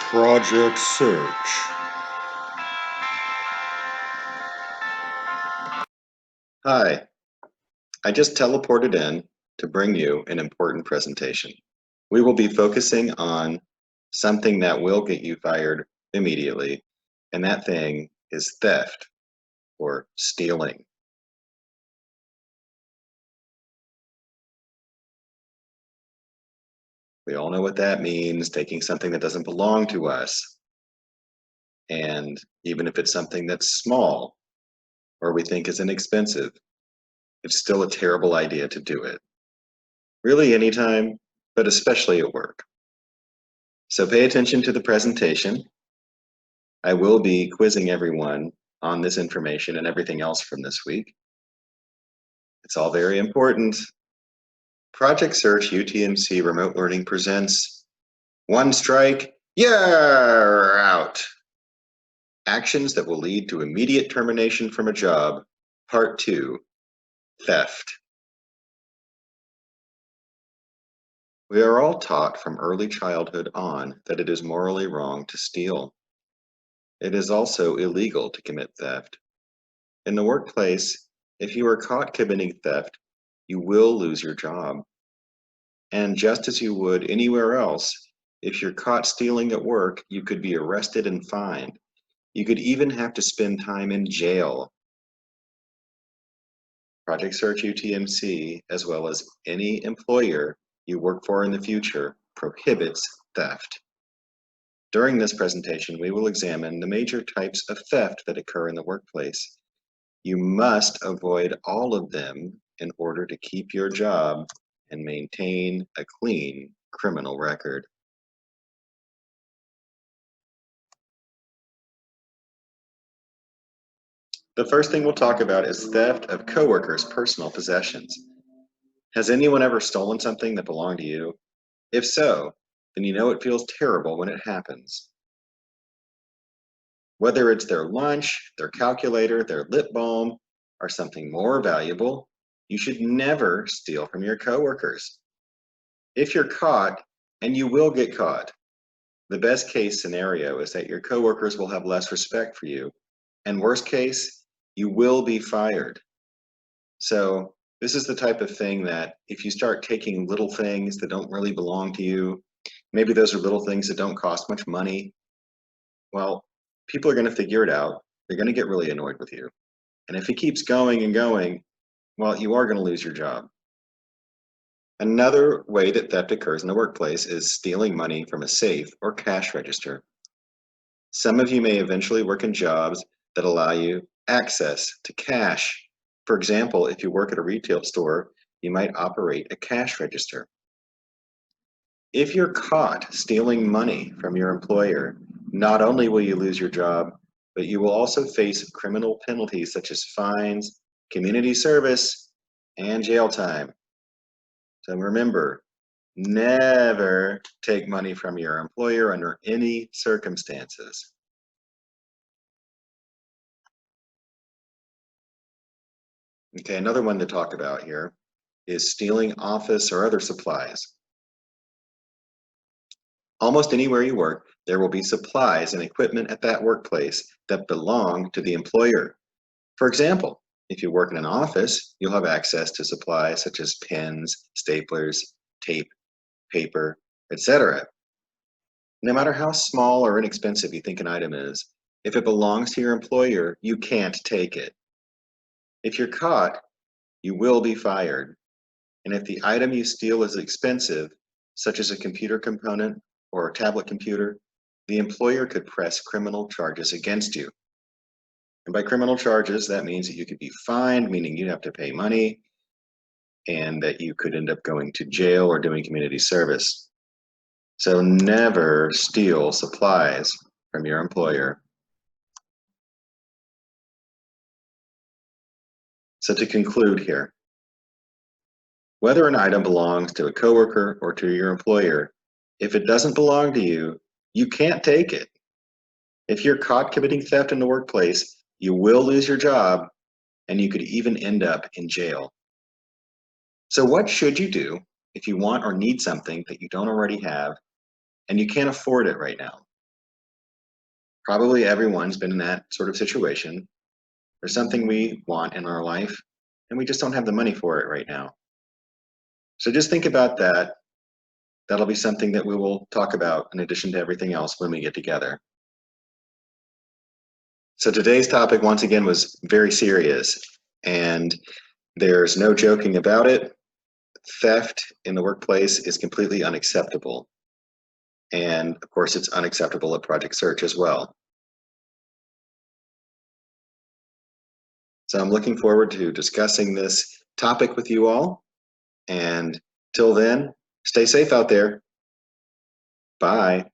Project Search. Hi, I just teleported in to bring you an important presentation. We will be focusing on something that will get you fired immediately, and that thing is theft or stealing. We all know what that means, taking something that doesn't belong to us. And even if it's something that's small or we think is inexpensive, it's still a terrible idea to do it. Really anytime, but especially at work. So pay attention to the presentation. I will be quizzing everyone on this information and everything else from this week. It's all very important. Project Search UTMC Remote Learning presents One Strike, You're Out. Actions that will lead to immediate termination from a job, Part 2, Theft. We are all taught from early childhood on that it is morally wrong to steal. It is also illegal to commit theft. In the workplace, if you are caught committing theft, you will lose your job. And just as you would anywhere else, if you're caught stealing at work, you could be arrested and fined. You could even have to spend time in jail. Project Search UTMC, as well as any employer you work for in the future, prohibits theft. During this presentation, we will examine the major types of theft that occur in the workplace. You must avoid all of them in order to keep your job and maintain a clean criminal record. The first thing we'll talk about is theft of coworkers' personal possessions. Has anyone ever stolen something that belonged to you? If so, then you know it feels terrible when it happens. Whether it's their lunch, their calculator, their lip balm, or something more valuable, you should never steal from your coworkers. If you're caught, and you will get caught, the best case scenario is that your coworkers will have less respect for you, and worst case, you will be fired. So this is the type of thing that if you start taking little things that don't really belong to you, maybe those are little things that don't cost much money, well, people are going to figure it out. They're going to get really annoyed with you. And if it keeps going and going, well, you are going to lose your job. Another way that theft occurs in the workplace is stealing money from a safe or cash register. Some of you may eventually work in jobs that allow you access to cash. For example, if you work at a retail store, you might operate a cash register. If you're caught stealing money from your employer, not only will you lose your job, but you will also face criminal penalties such as fines, community service, and jail time. So remember, never take money from your employer under any circumstances. Okay, another one to talk about here is stealing office or other supplies. Almost anywhere you work, there will be supplies and equipment at that workplace that belong to the employer. For example, if you work in an office, you'll have access to supplies such as pens, staplers, tape, paper, etc. No matter how small or inexpensive you think an item is, if it belongs to your employer, you can't take it. If you're caught, you will be fired. And if the item you steal is expensive, such as a computer component or a tablet computer, the employer could press criminal charges against you. And by criminal charges, that means that you could be fined, meaning you'd have to pay money, and that you could end up going to jail or doing community service. So never steal supplies from your employer. So to conclude here, whether an item belongs to a coworker or to your employer, if it doesn't belong to you, you can't take it. If you're caught committing theft in the workplace, you will lose your job and you could even end up in jail. So what should you do if you want or need something that you don't already have and you can't afford it right now? Probably everyone's been in that sort of situation. There's something we want in our life, and we just don't have the money for it right now. So just think about that. That'll be something that we will talk about in addition to everything else when we get together. So today's topic, once again, was very serious, and there's no joking about it. Theft in the workplace is completely unacceptable. And of course, it's unacceptable at Project Search as well. So I'm looking forward to discussing this topic with you all. And till then, stay safe out there. Bye.